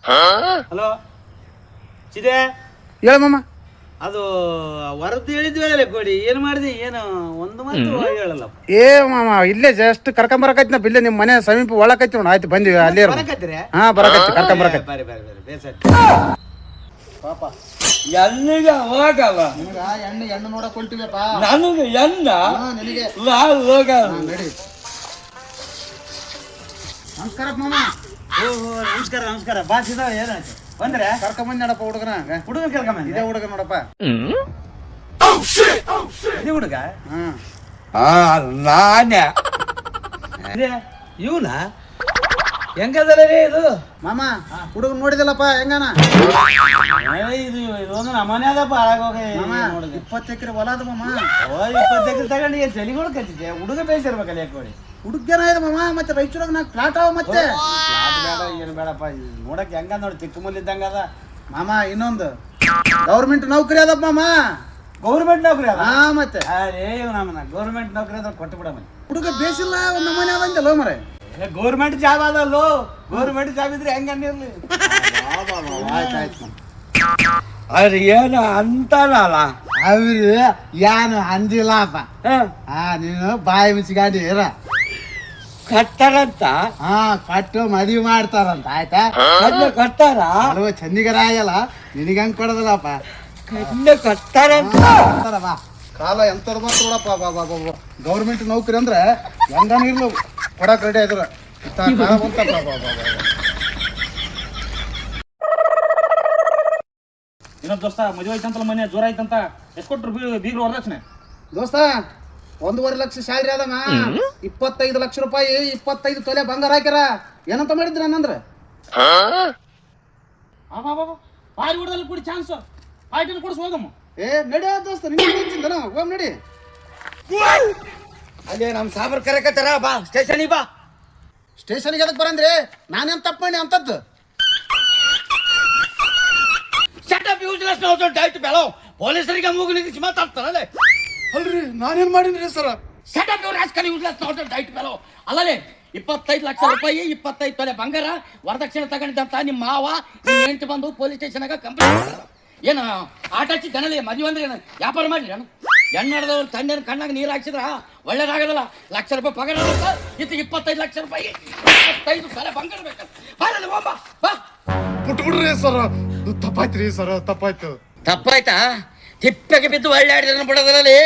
Hello ಚಿದೆ ಹೇಳ ಮಾಮ. ಅದು ವರದ್ದು ಹೇಳಿದ್ವಲ್ಲ ಕೊಡಿ, ಏನು ಮಾಡಿದೆ? ಏನು ಒಂದು ಮಾತು ಹೇಳಲ್ಲ. ಏ ಮಾಮ, ಇಲ್ಲೇ ಜಸ್ಟ್ ಕರ್ಕೊಂಬರಕೈತಿ ನಾ. ಇಲ್ಲೇ ನಿಮ್ಮ ಮನೆ ಸಮೀಪ ಒಳಕೈತಿ ನೋಡ. ಆಯ್ತು ಬಂದಿವಿ ಅಲ್ಲೇ. ಬರಕತ್ತೀರಿ? ಹಾ ಬರಕೈತಿ, ಕರ್ಕೊಂಬರಕೈತಿ. ಬಾರಿ ಬಾರಿ ಬಾರಿ ಬೇಸ ಪಾಪ ಎಲ್ಲಿಗೆ ಹೋಗಲ್ಲ. ನಿನಗ ಎಣ್ಣೆ ನೋಡಕ್ ಹೊಂಟಿವಪ್ಪ. ನನಗೆ ಎಣ್ಣ ನಿನಗೆ ಹೋಗಲ್ಲ. ನಡಿ. ನಮಸ್ಕಾರ ಮಾಮ. ಓಹೋ ನಮಸ್ಕಾರ ನಮಸ್ಕಾರ. ಬಾಸಿದ ಏನಾಯ್ತು? ಬಂದ್ರೆ ಕರ್ಕೊಂಬಂದ್ ನೋಡಪ್ಪ ಹುಡುಗನ. ಹುಡುಗ ಕೇಳ್ಕೊಂಬಂದ. ಇದೇ ಹುಡುಗ ನೋಡಪ್ಪ. ಇದೇ ಹುಡುಗ? ನಾನೇ ಇವನ ಹೆಂಗದಲ್ಲ ರೀ ಇದು? ಮಾಮ ಹುಡುಗ ನೋಡಿದಲ್ಲಪ್ಪ ಹೆಂಗಾನ? ಇದು ಇದೊಂದು ನಮನೆ ಅದಪ್ಪ. ಹಾಳಾಗೋಗಿ 20 ಎಕರೆ ಹೊಲ ಅದ ಮಾಮ. 20 ಎಕರೆ ತಗೊಂಡು ಏನು ತಲೆಗಳು ಕಚ್ಚಿದ್ದೆ? ಹುಡುಗ ಬೇಯಿಸಿರ್ಬೇಕಲ್ಲ ಯಾಕೋಡಿ. ಹುಡುಗನ ಇದೆ ಮಾಮ. ಮತ್ತೆ ರಾಯಚೂರಾಗ ನಾಲ್ಕು ಪ್ಲಾಟ್ ಅವ. ಮತ್ತೆ ಪ್ಲಾಟ್ ಬೇಡ ಏನು ಬೇಡಪ್ಪ. ನೋಡಕ್ ಹೆಂಗ ನೋಡಿ ಚಿಕ್ಕ ಮುಲ್ ಇದ್ದಂಗ ಅದ ಮಾಮ. ಇನ್ನೊಂದು ಗೌರ್ಮೆಂಟ್ ನೌಕರಿ ಅದಪ್ಪ ಮಾಮ. ಗೌರ್ಮೆಂಟ್ ನೌಕರಿ ಅದ? ಹಾ ಮತ್ತೆ ಅರೇ ನಮ್ಮನ್ನ ಗೌರ್ಮೆಂಟ್ ನೌಕರಿ ಅದ್ರ ಕೊಟ್ಟು ಬಿಡಮ್ಮ. ಹುಡುಗ ಬೇಸಿಲ್ಲ ಒಂದ್ ನಮನೆ ಅದಂತಲ್ಲ ಮರೆ. ಗೌರ್ಮೆಂಟ್ ಜಾಬ್ ಅದಲ್ಲೋ. ಗೌರ್ಮೆಂಟ್ ಜಾಬ್ ಇದ್ರೆ ಹೆಂಗನ್ನಿರ್ಲಿ. ಆಯ್ತಾಯ್ತು. ಅವ್ರು ಏನು ಅಂತಾನಲ್ಲ. ಅವ್ರು ಏನು ಅಂದಿಲ್ಲಪ್ಪ. ನೀನು ಬಾಯಿ ಮುಚ್ಚಿಗಾಡಿ ಇರ. ಕಟ್ಟಾರಂತ. ಹಾ ಕಟ್ಟು ಮದ್ವಿ ಮಾಡ್ತಾರಂತ. ಆಯ್ತಾ? ಕಟ್ಟಾರ ಅಲ್ವ ಚಂದಿಗರ ಆಗಲ್ಲ. ನಿನಗೆ ಹಂಗ್ ಕೊಡದಲ್ಲಪ್ಪ. ಕಟ್ಟಾರಂತ. ಬಾ ಕಾಲ ಎಂತದ್ ಬಂತು ನೋಡಪ್ಪ. ಬಾ ಗೌರ್ಮೆಂಟ್ ನೌಕರಿ ಅಂದ್ರೆ ಹೆಂಗಾನ ಇರ್ಲು ಕೊಡಕ್ ರೆಡಿ ಆಯ್ತರ. ಕಾಲ ಬಂತಪ್ಪ. ಇನ್ನೊಂದು ದೋಸ್ತ ಮದುವೆ ಐತಂತಲ್ಲ ಮೊನ್ನೆ ಜೋರ ಐತಂತ. ಎಷ್ಟು ಕೊಟ್ರು ಬೀಗ್ರು ವರದಕ್ಷಿಣೆ? ದೋಸ್ತ 1.5 ಲಕ್ಷ ಸ್ಯಾಲ್ರಿ ಅದಮ್ಮ. 25 ಲಕ್ಷ ರೂಪಾಯಿ 25 ತೊಲೆ ಬಂಗಾರ ಹಾಕ್ಯಾರ. ಏನಂತ ಮಾಡಿದ್ರ ಅನ್ನಂದ್ರ ಪಾರಿ ಹುಡ್ದಲ್ಲಿ ಕೂಡಿ ಚಾನ್ಸ್ ಪಾರ್ಟಿನ ಕೊಡಿಸ್ ಹೋಗಮ್ಮ. ಏ ನಡಿಯ ದೋಸ್ತ, ನಿನ್ನ ಹೋಗ್ ನಡಿ. ಅಲ್ಲೇ ನಮ್ ಸಾಬ್ರ ಕರೆಕತ್ತಾರ. ಬಾ ಸ್ಟೇಷನಿಗೆ ಬಾ. ಸ್ಟೇಷನ್ಗೆ ಎದಕ್ ಬರಂದ್ರಿ? ನಾನೇನ್ ತಪ್ಪು ಮಾಡಿ ಅಂತದ್ದು? ಶಟಪ್ ಯೂಸ್ಲೆಸ್ ನೋ ಡೈಟ್ ಬೆಳೋ. ಪೊಲೀಸರಿಗೆ ಮೂಗು ನಿಗಿಸಿ ಮಾತಾಡ್ತಾರಲ್ಲೇ. ಅಲ್ರಿ ನಾನೇನ್ ಮಾಡಿದ್ರಿ ಸರ? ಶಟಪ್ ಯು ರಾಸ್ಕಲ್ ಯೂಸ್ಲೆಸ್ ನೋ ಡೈಟ್ ಬೆಳೋ. ಅಲ್ಲಲೇ 25 ಲಕ್ಷ ರೂಪಾಯಿ 25 ತೊಲೆ ಬಂಗಾರ ವರದಕ್ಷಿಣೆ ತಗೊಂಡಿದ್ದಂತ ನಿಮ್ಮ ಮಾವ ನಿಮ್ಮ ಹೆಂಡತಿ ಬಂದು ಪೊಲೀಸ್ ಸ್ಟೇಷನ್ಗ ಕಂಪ್ಲೇಂಟ್. ಏನು ಆಟ ಹಚ್ಚಿ ದನಲಿ ಮದುವೆ ಅಂದ್ರೆ ಏನು ವ್ಯಾಪಾರ ಮಾಡಿ ನಾನು ಎಣ್ಣಾಡ್ದವ್ರು ತಂದೆ ಕಣ್ಣಾಗ ನೀರು ಹಾಕ್ಸಿದ್ರ ಒಳ್ಳೇದಾಗದಲ್ಲ. ಲಕ್ಷ ರೂಪಾಯಿ ಪಗಾರ ಇತ್ತು 25 ಲಕ್ಷ ರೂಪಾಯಿ 25 ತೊಲೆ ಬಂಗಾರ ಬೇಕಲ್ಲ. ಬಾರಲ್ಲಿ ಹೋಗ್ಬಾ ಬಾ. ಬಿಟ್ಬಿಡ್ರಿ ಸರ, ತಪ್ಪಾಯ್ತ್ರಿ ಸರ, ತಪ್ಪಾಯ್ತು. ತಪ್ಪಾಯ್ತಾ? ತಿಪ್ಪೆಗೆ ಬಿದ್ದು ಒಳ್ಳೆಯಾಡಿದ್ರೆ ಬಿಡೋದ್ರಲ್ಲಿ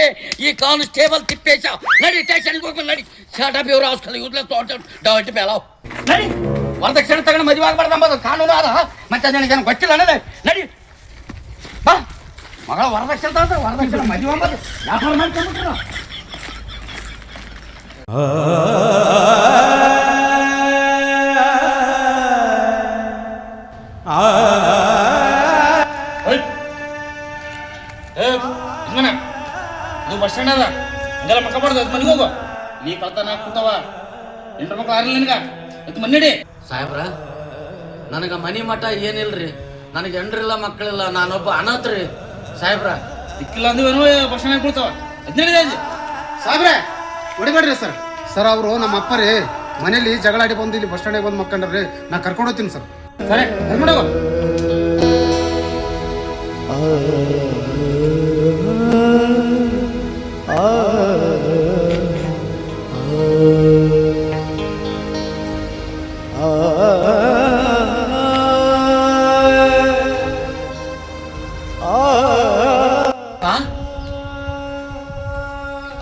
ಈ ಕಾನ್ಸ್ಟೇಬಲ್ ತಿಪ್ಪೇಶ. ನಡಿ ಸ್ಟೇಷನ್ಗೆ ಹೋಗ್ಬೇಕು. ನಡಿ ಶಾಟಪ್ ಇವ್ರು ಹಾಸ್ಕಲ್ ಯೂಸ್ಲೆಸ್ ಡಾಟ್ ಬೇಲಾವ್. ನಡಿ ವರದಕ್ಷಿಣೆ ತಗೊಂಡು ಮದುವೆ ಆಗ್ಬಾರ್ದು ಅಂಬೋದು ಕಾನೂನು ಅದ. ಮತ್ತೆ ನನಗೇನು ಗೊತ್ತಿಲ್ಲ ಅನ್ನೋದೇ. ನಡಿ ಬಾ ಮಗಳ ವರದಕ್ಷಿಣೆ ತಗೊಂಡ್ರೆ ವರದಕ್ಷಿಣೆ ಮದುವೆ ಅಂಬೋದು ವ್ಯಾಪಾರ ಮಾಡ್ಕೊಂಡ್ಬಿಟ್ರು. ಇದು ಬಸ್ ಸ್ಟ್ಯಾಂಡ್ ಅದ. ಹಂಗೆಲ್ಲ ಮಕ್ಕ ಮಾಡ್ದು ಅದು ಮನೆಗೆ ಹೋಗು. ನೀ ಕಲ್ತ ನಾಲ್ಕು ಕೂತಾವ ಹೆಂಡ್ರ ಮಕ್ಳು ಆರಿಲ್ಲ ನಿನಗ. ಅದು ಮನ್ನಿಡಿ ಸಾಹೇಬ್ರ. ನನಗೆ ಮನಿ ಮಠ ಏನಿಲ್ರಿ. ನನಗೆ ಹೆಂಡ್ರಿಲ್ಲ ಮಕ್ಕಳಿಲ್ಲ. ನಾನೊಬ್ಬ ಅನಾಥ್ರಿ ಸಾಹೇಬ್ರ. ಇಕ್ಕಿಲ್ಲ ಅಂದ್ರೂ ಬಸ್ ಸ್ಟ್ಯಾಂಡ್ ಕೂತಾವ. 15 ಸಾಬ್ರೆ ಹೊಡಿಬೇಡ್ರಿ ಸರ್. ಸರ್ ಅವರು ನಮ್ಮ ಅಪ್ಪರೇ ಮನೇಲಿ ಜಗಳಾಡಿ ಬಂದು ಇಲ್ಲಿ ಬಸ್ ಸ್ಟ್ಯಾಂಡಿಗೆ ಬಂದು ಮಕ್ಕಂಡ್ರಿ. ನಾ ಕರ್ಕೊಂಡು ಹೋಗ್ತೀನಿ ಸರ್. ಸರಿ ಕರ್ಕೊಂಡೋಗು.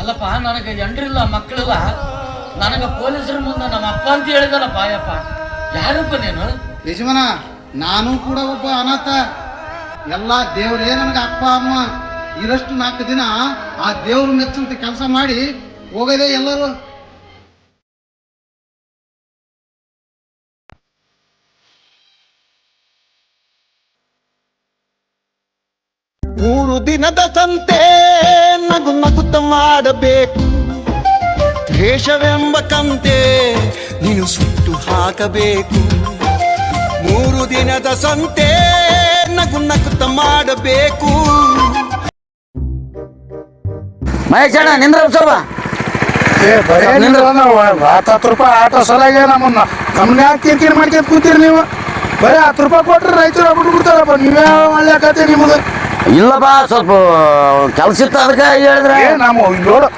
ಅಲ್ಲಪ್ಪ ನನಗೆ ಹೆಂಡ್ರಿಲ್ಲ ಮಕ್ಕಳಿಲ್ಲ. ನನಗೆ ಪೊಲೀಸರ ಮುಂದೆ ನಮ್ಮ ಅಪ್ಪ ಅಂತ ಹೇಳಿದಲ್ಲಪ್ಪ. ಅಯ್ಯಪ್ಪ ಯಾರಪ್ಪ ನೀನು? ಯಜಮಾನ ನಾನು ಕೂಡ ಒಬ್ಬ ಅನಾಥ. ಎಲ್ಲ ದೇವ್ರೇ ನನಗೆ ಅಪ್ಪ ಅಮ್ಮ. ಇರಷ್ಟು 4 ದಿನ ಆ ದೇವ್ರ ಮೆಚ್ಚಂತ ಕೆಲಸ ಮಾಡಿ ಹೋಗದೆ ಎಲ್ಲರೂ. ಮೂರು ದಿನದ ಸಂತೆ ನಗು ನಗುತ್ತ ಮಾಡಬೇಕು. ದ್ವೇಷವೆಂಬ ಕಂತೆ ನೀನು ಸುಟ್ಟು ಹಾಕಬೇಕು. 3 ದಿನದ ಸಂತೆ ನಗು ನಗುತ್ತ ಮಾಡಬೇಕು. ಮಹೇಶಣ್ಣ ನಿಂದ್ರ ಸ್ವಲ್ಪ ₹10 ಆಟೋ ಸಲಾಗೆ ನಮ್ಮನ್ನ ಯಾಕೆ ಕಿರಿಕಿರಿ ಮಾಡ್ಕೊಂತ ಕೂತೀರಿ ನೀವು? ಬರೀ ₹10 ಕೊಟ್ರೆ ರೈತರು ಬಿಟ್ಬಿಡ್ತಾರಪ್ಪ. ನೀವೇ ಒಳ್ಳೆ ಕತೆ ನಿಮ್ಮದು. ಇಲ್ಲಪ್ಪ ಸ್ವಲ್ಪ ಕೆಲ್ಸ ಇತ್ತು ಅದಕ್ಕೆ ಹೇಳಿದ್ರೆ ನಮ್ಮ ನೋಡು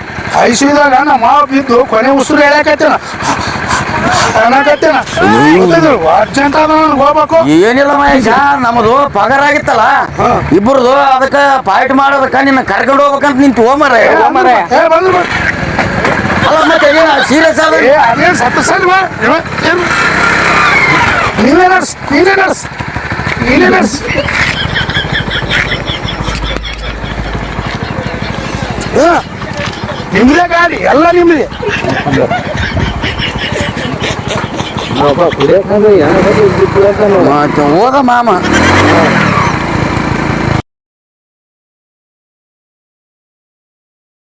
ಐಸಿದಾಗ ನಮ್ಮ ಮಾವ ಬಿದ್ದು ಕೊನೆ ಉಸಿರು ಹೇಳಕತ್ತೇನ ಅರ್ಜೆಂಟ್ ಅದ ನನಗೆ ಹೋಗ್ಬೇಕು. ಏನಿಲ್ಲ ಮಹೇಶ, ನಮ್ಮದು ಪಗಾರ ಆಗಿತ್ತಲ್ಲ ಇಬ್ಬರದು, ಅದಕ್ಕೆ ಪಾರ್ಟಿ ಮಾಡೋದಕ್ಕ ನಿನ್ನ ಕರ್ಕೊಂಡು ಹೋಗ್ಬೇಕಂತ ನಿಂತು ಹೋಮರ ಅಲ್ಲ ಮತ್ತೆ ಸೀರಿಯಸ್ ಆದ ಅದೇನು ಸತ್ತ ನೀವೇ ನಡ್ಸ್ ನಿಮ್ದೇ ಗಾಡಿ ಎಲ್ಲ ನಿಮ್ದೇ. ಹೋದ ಮಾಮ